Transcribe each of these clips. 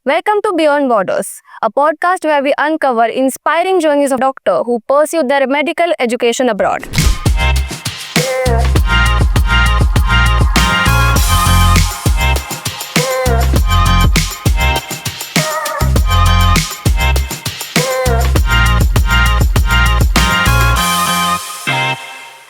Welcome to Beyond Borders, a podcast where we uncover inspiring journeys of doctors who pursue their medical education abroad.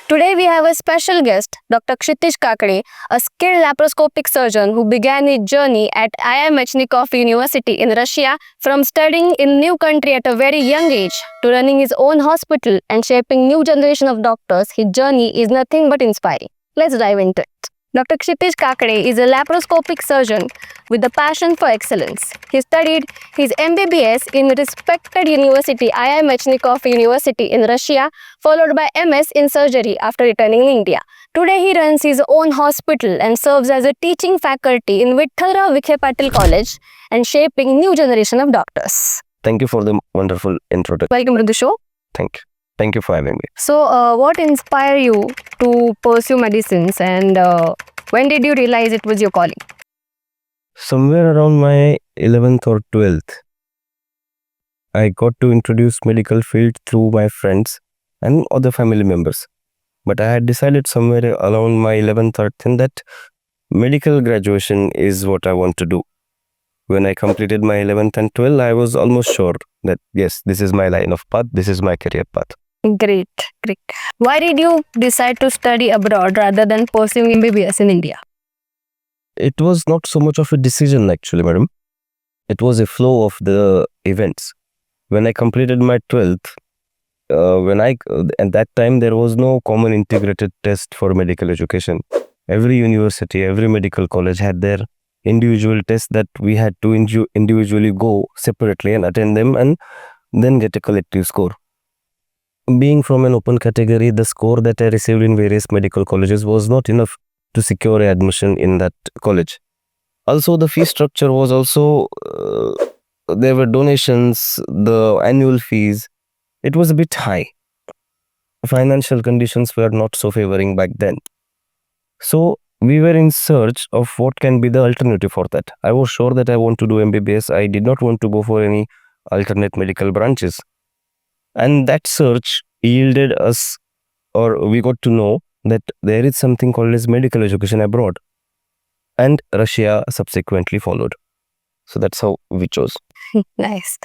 Today we have a special guest, Dr. Kshitij Kakade, a skilled laparoscopic surgeon who began his journey at IIM Mechnikov University in Russia from studying in new country at a very young age to running his own hospital and shaping new generation of doctors. His journey is nothing but inspiring. Let's dive into it. Dr. Kshitij Kakade is a laparoscopic surgeon with a passion for excellence. He studied his MBBS in respected university IIM Mechnikov University in Russia, followed by MS in surgery after returning in India. Today he runs his own hospital and serves as a teaching faculty in Vithalrao Vikhe Patil College and shaping new generation of doctors. Thank you for the wonderful introduction. Welcome to the show. Thank you. Thank you for having me. So, what inspired you to pursue medicines and when did you realize it was your calling? Somewhere around my 11th or 12th, I got to introduce medical field through my friends and other family members. But I had decided somewhere around my 11th or 10th that medical graduation is what I want to do. When I completed my 11th and 12th, I was almost sure that yes, this is my line of path, this is my career path. Great. Why did you decide to study abroad rather than pursuing MBBS in India? It was not so much of a decision actually, madam. It was a flow of the events. When I completed my 12th, at that time there was no common integrated test for medical education. Every university, every medical college had their individual tests that we had to individually go separately and attend them and then get a collective score. Being from an open category, the score that I received in various medical colleges was not enough to secure admission in that college. Also, the fee structure was also, there were donations, the annual fees, it was a bit high. Financial conditions were not so favoring back then. So, we were in search of what can be the alternative for that. I was sure that I want to do MBBS. I did not want to go for any alternate medical branches. And that search yielded us, or we got to know that there is something called as medical education abroad. And Russia subsequently followed. So that's how we chose. Nice.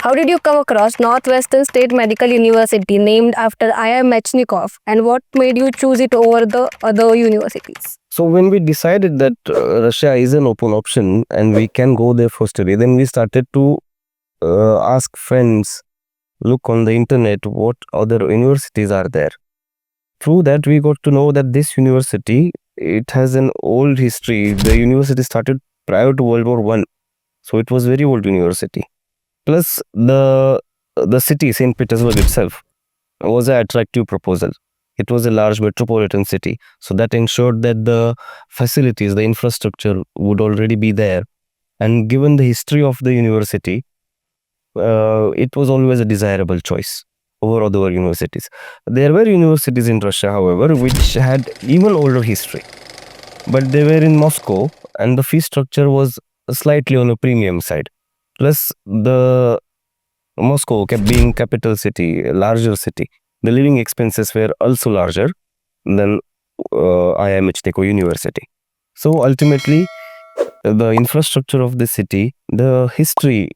How did you come across Northwestern State Medical University named after IIM Mechnikov, and what made you choose it over the other universities? So when we decided that Russia is an open option and we can go there for study, then we started to ask friends, look on the internet, what other universities are there. Through that, we got to know that this university, it has an old history. The university started prior to World War I. So it was very old university. Plus the city, St. Petersburg itself, was an attractive proposal. It was a large metropolitan city. So that ensured that the facilities, the infrastructure would already be there. And given the history of the university, it was always a desirable choice over other universities. There were universities in Russia, however, which had even older history. But they were in Moscow and the fee structure was slightly on a premium side. Plus, the Moscow kept being capital city, a larger city. The living expenses were also larger than IIM Mechnikov University. So ultimately, the infrastructure of the city, the history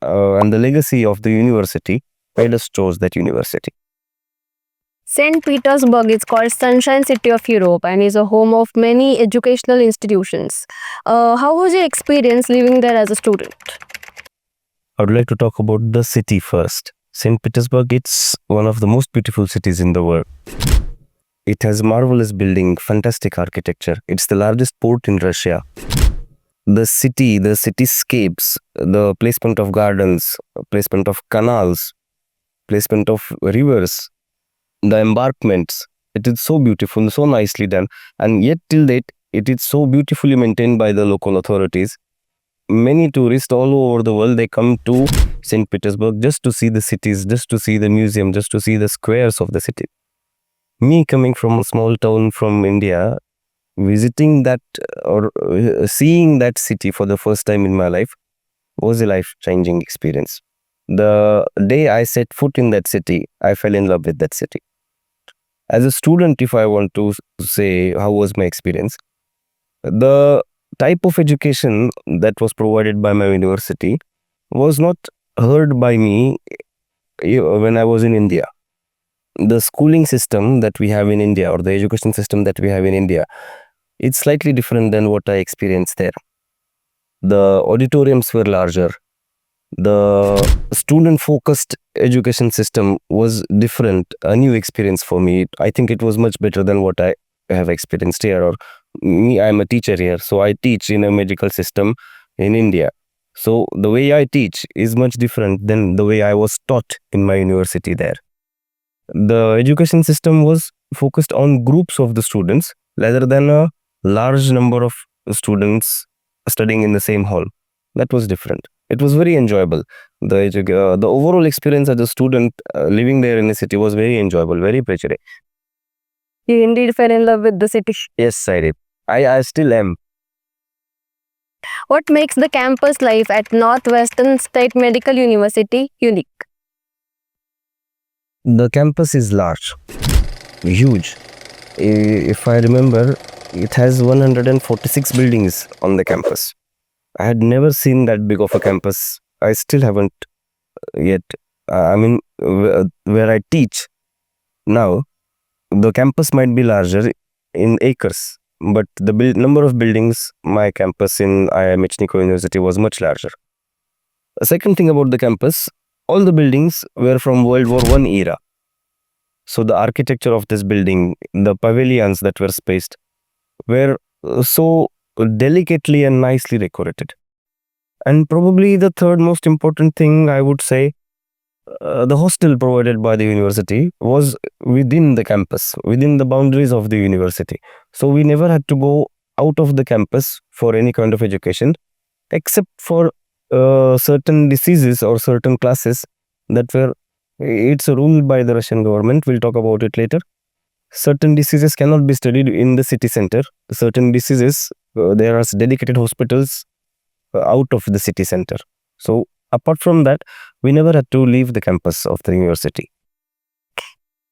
and the legacy of the university made us choose that university. St. Petersburg is called Sunshine City of Europe and is a home of many educational institutions. How was your experience living there as a student? I would like to talk about the city first. St. Petersburg, it's one of the most beautiful cities in the world. It has marvelous building, fantastic architecture. It's the largest port in Russia. The city, the cityscapes, the placement of gardens, placement of canals, placement of rivers, the embankments, it is so beautiful, so nicely done. And yet till date, it is so beautifully maintained by the local authorities. Many tourists all over the world, they come to St. Petersburg just to see the cities, just to see the museum, just to see the squares of the city. Me coming from a small town from India, visiting that or seeing that city for the first time in my life, was a life-changing experience. The day I set foot in that city, I fell in love with that city. As a student, if I want to say how was my experience, the type of education that was provided by my university was not heard by me when I was in India. The schooling system that we have in India, or the education system that we have in India, it's slightly different than what I experienced there. The auditoriums were larger. The student-focused education system was different, a new experience for me. I think it was much better than what I have experienced here. Or me, I'm a teacher here, so I teach in a medical system in India. So the way I teach is much different than the way I was taught in my university there. The education system was focused on groups of the students rather than a large number of students studying in the same hall. That was different. It was very enjoyable. The overall experience as a student living there in the city was very enjoyable, very pleasurable. You indeed fell in love with the city. Yes, I did. I still am. What makes the campus life at Northwestern State Medical University unique? The campus is large, huge. If I remember, it has 146 buildings on the campus. I had never seen that big of a campus. I still haven't yet. Where I teach now, the campus might be larger in acres, but the number of buildings, my campus in Mechnikov University was much larger. The second thing about the campus, all the buildings were from World War I era. So the architecture of this building, the pavilions that were spaced, were so delicately and nicely decorated. And probably the third most important thing I would say, the hostel provided by the university was within the campus, within the boundaries of the university. So we never had to go out of the campus for any kind of education, except for certain diseases or certain classes that were, it's a rule by the Russian government. We'll talk about it later. Certain diseases cannot be studied in the city center. Certain diseases, there are dedicated hospitals out of the city center. So apart from that, we never had to leave the campus of the university.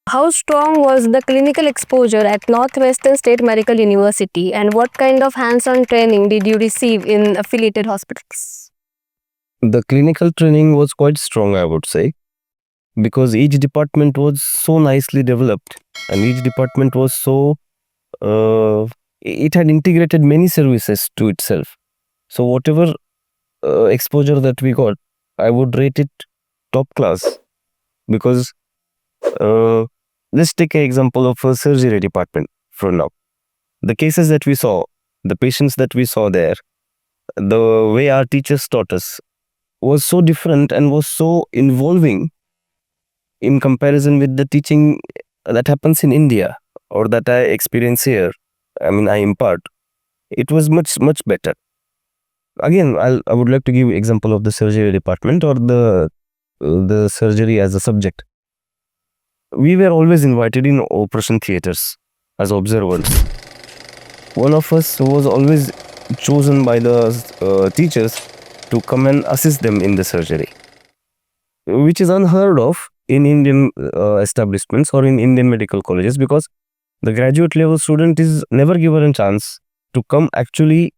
How strong was the clinical exposure at Northwestern State Medical University, and what kind of hands-on training did you receive in affiliated hospitals? The clinical training was quite strong, I would say, because each department was so nicely developed and each department was so, it had integrated many services to itself. So whatever exposure that we got, I would rate it top class, because let's take an example of a surgery department for now. The cases that we saw, the patients that we saw there, the way our teachers taught us was so different and was so involving in comparison with the teaching that happens in India or that I experience here. I impart. It was much better. Again, I would like to give example of the surgery department or the surgery as a subject. We were always invited in operation theaters as observers. One of us was always chosen by the teachers to come and assist them in the surgery, which is unheard of in Indian establishments or in Indian medical colleges, because the graduate level student is never given a chance to come actually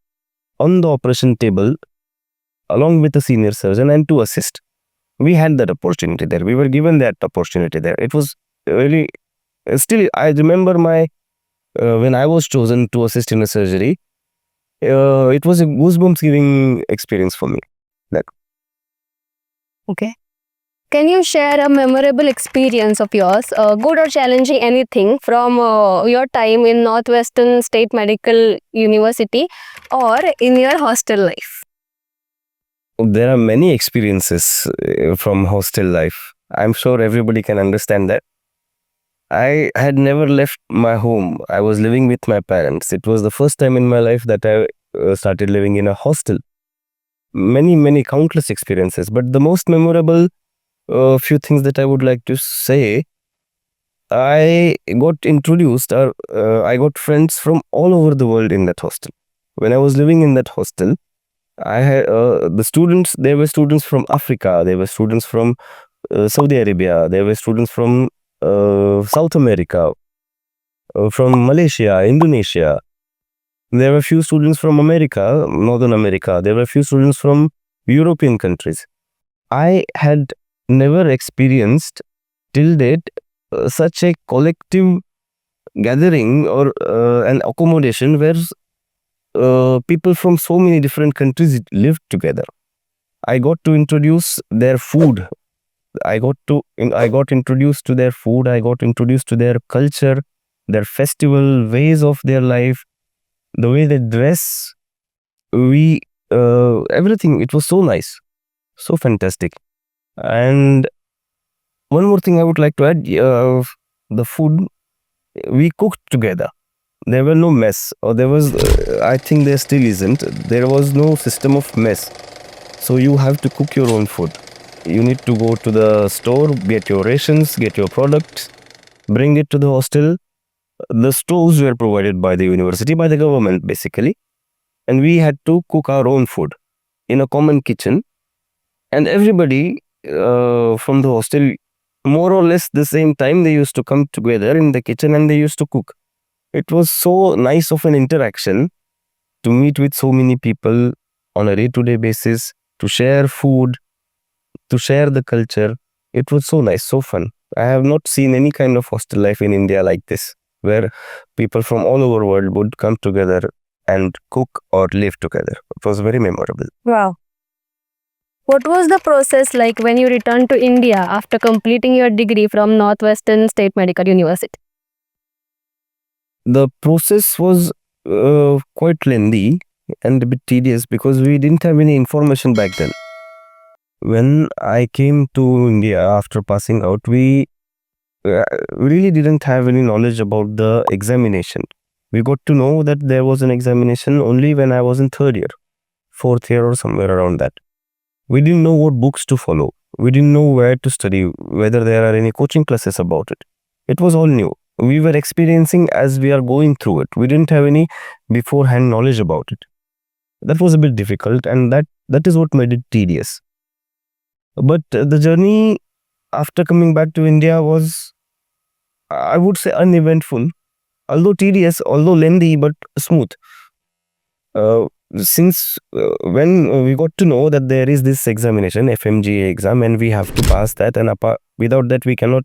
on the operation table along with the senior surgeon and to assist. We had that opportunity there. We were given that opportunity there. It was really, still I remember when I was chosen to assist in a surgery, it was a goosebumps giving experience for me. Okay. Can you share a memorable experience of yours, good or challenging, anything from your time in Northwestern State Medical University or in your hostel life? There are many experiences from hostel life. I'm sure everybody can understand that. I had never left my home. I was living with my parents. It was the first time in my life that I started living in a hostel. Many countless experiences, but the most memorable few things that I would like to say, I got introduced, or I got friends from all over the world in that hostel. When I was living in that hostel, I had the students. There were students from Africa. There were students from Saudi Arabia. There were students from South America, from Malaysia, Indonesia. There were few students from America, Northern America. There were few students from European countries. I had never experienced till date such a collective gathering or an accommodation where people from so many different countries lived together. I got to introduce their food. I got introduced to their food. I got introduced to their culture, their festival, ways of their life, the way they dress. Everything. It was so nice, so fantastic. And one more thing I would like to add: the food we cooked together. There were no mess, or there was. I think there still isn't. There was no system of mess. So you have to cook your own food. You need to go to the store, get your rations, get your products, bring it to the hostel. The stoves were provided by the university, by the government basically, and we had to cook our own food in a common kitchen. And everybody from the hostel, more or less the same time, they used to come together in the kitchen and they used to cook. It was so nice of an interaction to meet with so many people on a day-to-day basis, to share food, to share the culture. It was so nice, so fun. I have not seen any kind of hostel life in India like this, where people from all over the world would come together and cook or live together. It was very memorable. Wow. What was the process like when you returned to India after completing your degree from Northwestern State Medical University? The process was quite lengthy and a bit tedious because we didn't have any information back then. When I came to India after passing out, we really didn't have any knowledge about the examination. We got to know that there was an examination only when I was in third year, fourth year or somewhere around that. We didn't know what books to follow. We didn't know where to study, whether there are any coaching classes about it. It was all new. We were experiencing as we are going through it. We didn't have any beforehand knowledge about it. That was a bit difficult, and that is what made it tedious. But the journey after coming back to India was, I would say, uneventful, although tedious, although lengthy, but smooth. Since when we got to know that there is this examination, FMGA exam, and we have to pass that, and without that we cannot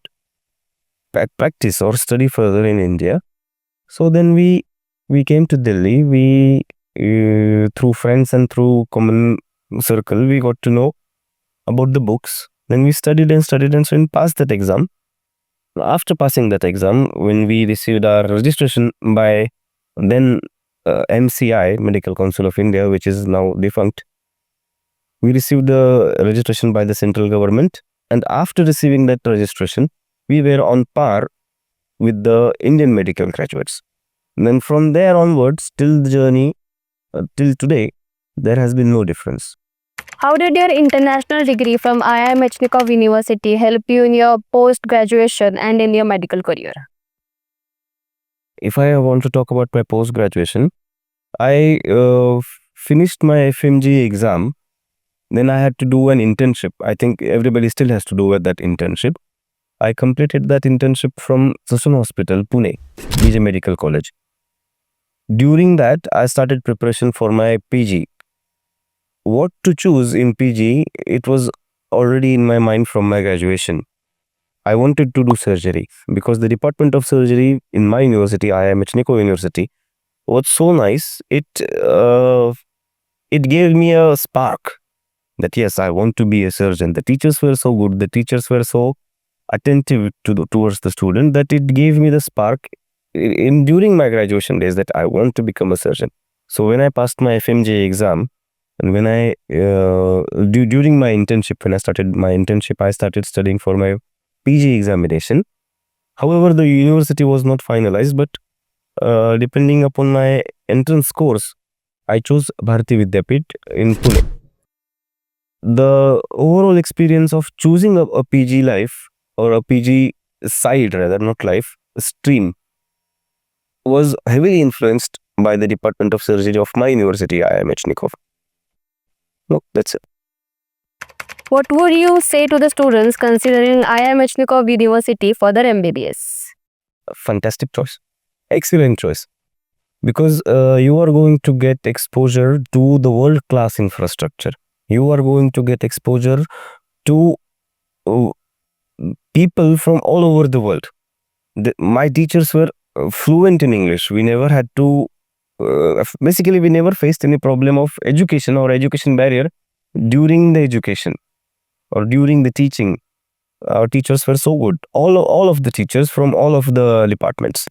practice or study further in India. So then we came to Delhi. We through friends and through common circle, we got to know about the books. Then we studied and so passed that exam. After passing that exam, when we received our registration by then MCI, Medical Council of India, which is now defunct, we received the registration by the central government. And after receiving that registration, we were on par with the Indian medical graduates. And then from there onwards, till the journey, till today, there has been no difference. How did your international degree from IIM Mechnikov University help you in your post-graduation and in your medical career? If I want to talk about my post-graduation, I finished my FMG exam. Then I had to do an internship. I think everybody still has to do that internship. I completed that internship from Susan Hospital, Pune, BJ Medical College. During that, I started preparation for my PG. What to choose in PG, it was already in my mind from my graduation. I wanted to do surgery because the Department of Surgery in my university, IIM Mechnikov University, was so nice. It gave me a spark that yes, I want to be a surgeon. The teachers were so good. The teachers were so attentive towards the student that it gave me the spark during my graduation days that I want to become a surgeon. So when I passed my FMJ exam, and when I during my internship, when I started my internship, I started studying for my PG examination. However, the university was not finalized, but depending upon my entrance course, I chose Bharati Vidyapit in Pune. The overall experience of choosing a PG life, or a PG side rather, not life, stream, was heavily influenced by the Department of Surgery of my university, IIM Mechnikov. No, that's it. What would you say to the students considering IIM Mechnikov University for their MBBS? Fantastic choice. Excellent choice. Because you are going to get exposure to the world-class infrastructure. You are going to get exposure to uh, people from all over the world. My teachers were fluent in English. We never had to, basically, we never faced any problem of education or education barrier during the education or during the teaching. Our teachers were so good. All of the teachers from all of the departments.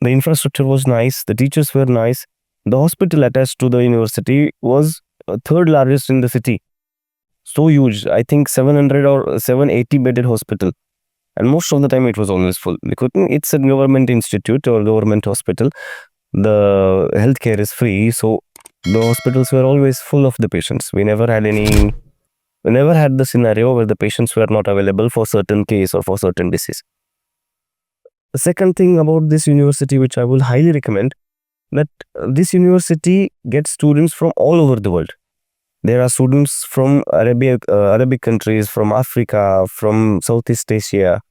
The infrastructure was nice. The teachers were nice. The hospital attached to the university was third largest in the city. So huge. I think 700 or 780 bedded hospital. And most of the time it was always full. Because it's a government institute or government hospital. The healthcare is free. So the hospitals were always full of the patients. We never had the scenario where the patients were not available for certain case or for certain disease. The second thing about this university, which I will highly recommend, that this university gets students from all over the world. There are students from Arabic countries, from Africa, from Southeast Asia.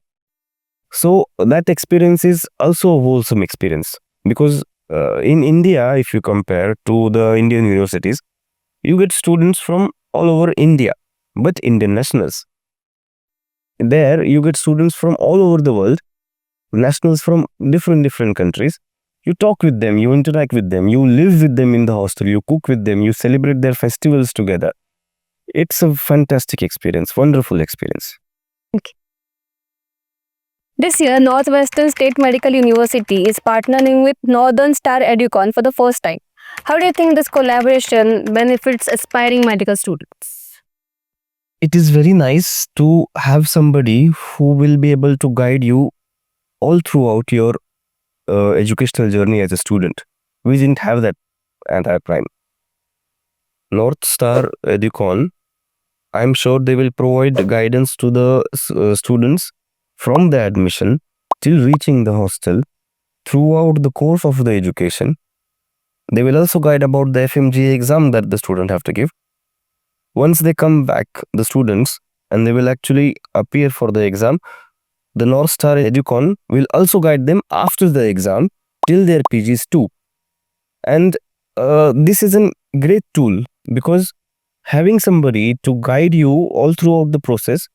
So that experience is also a wholesome experience, because in India, if you compare to the Indian universities, you get students from all over India, but Indian nationals. There you get students from all over the world, nationals from different countries. You talk with them, you interact with them, you live with them in the hostel, you cook with them, you celebrate their festivals together. It's a fantastic experience, wonderful experience. This year, Northwestern State Medical University is partnering with Northern Star Educon for the first time. How do you think this collaboration benefits aspiring medical students? It is very nice to have somebody who will be able to guide you all throughout your educational journey as a student. We didn't have that at our prime. North Star Educon, I'm sure they will provide guidance to the students from the admission till reaching the hostel throughout the course of the education. They will also guide about the FMGA exam that the student have to give. Once they come back, the students, and they will actually appear for the exam, the North Star Educon will also guide them after the exam till their PGs too. And this is a great tool, because having somebody to guide you all throughout the process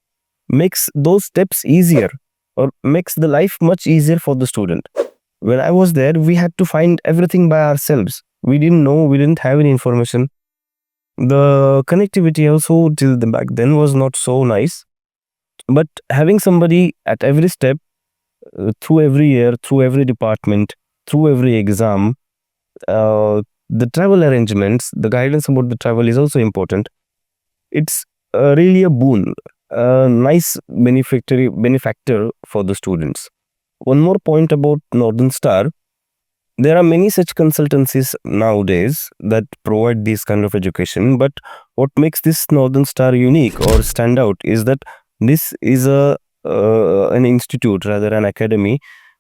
makes those steps easier, or makes the life much easier for the student. When I was there, we had to find everything by ourselves. We didn't know, we didn't have any information. The connectivity also till back then was not so nice. But having somebody at every step, through every year, through every department, through every exam, the travel arrangements, the guidance about the travel is also important. It's really a boon, a nice benefactor for the students. One more point about Northern Star. There are many such consultancies nowadays that provide this kind of education, but what makes this Northern Star unique or stand out is that this is an institute, rather an academy,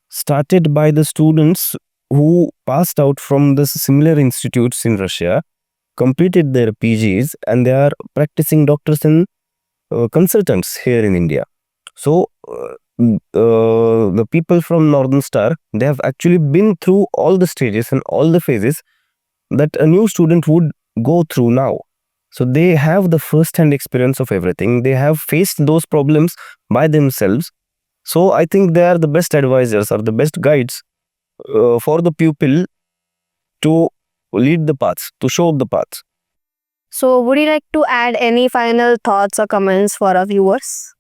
started by the students who passed out from the similar institutes in Russia, completed their PGs, and they are practicing doctors and consultants here in India. So the people from Northern Star, they have actually been through all the stages and all the phases that a new student would go through now. So they have the first-hand experience of everything. They have faced those problems by themselves. So I think they are the best advisors or the best guides for the pupil to lead the paths, to show the paths. So, would you like to add any final thoughts or comments for our viewers?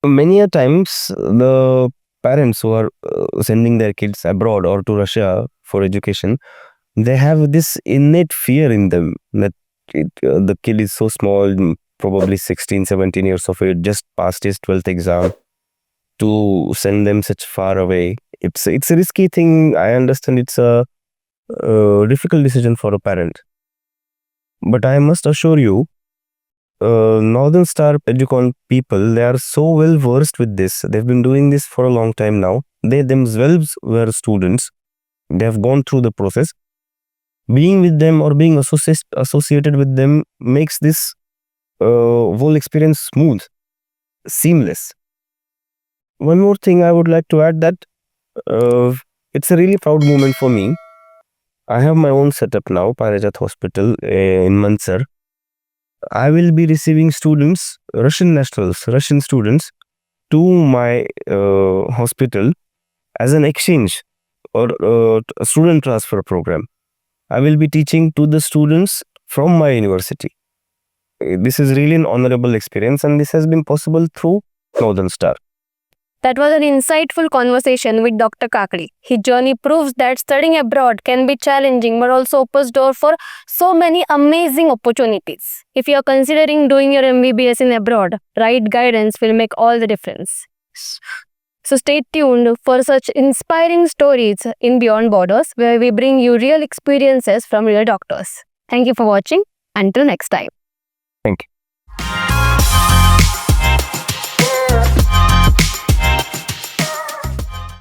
Many a times, the parents who are sending their kids abroad or to Russia for education, they have this innate fear in them that the kid is so small, probably 16, 17 years of age, just passed his 12th exam, to send them such far away. It's a risky thing. I understand it's a difficult decision for a parent. But I must assure you, Northern Star Educon people, they are so well versed with this. They've been doing this for a long time now. They themselves were students. They have gone through the process. being with them or being associated with them makes this whole experience smooth, seamless. One more thing I would like to add, that it's a really proud moment for me. I have my own setup now, Parijat Hospital in Mansar. I will be receiving students, Russian nationals, Russian students, to my hospital as an exchange or a student transfer program. I will be teaching to the students from my university. This is really an honorable experience, and this has been possible through Northern Star. That was an insightful conversation with Dr. Kakade. His journey proves that studying abroad can be challenging but also opens doors for so many amazing opportunities. If you are considering doing your MBBS in abroad, right guidance will make all the difference. So stay tuned for such inspiring stories in Beyond Borders, where we bring you real experiences from real doctors. Thank you for watching. Until next time. Thank you.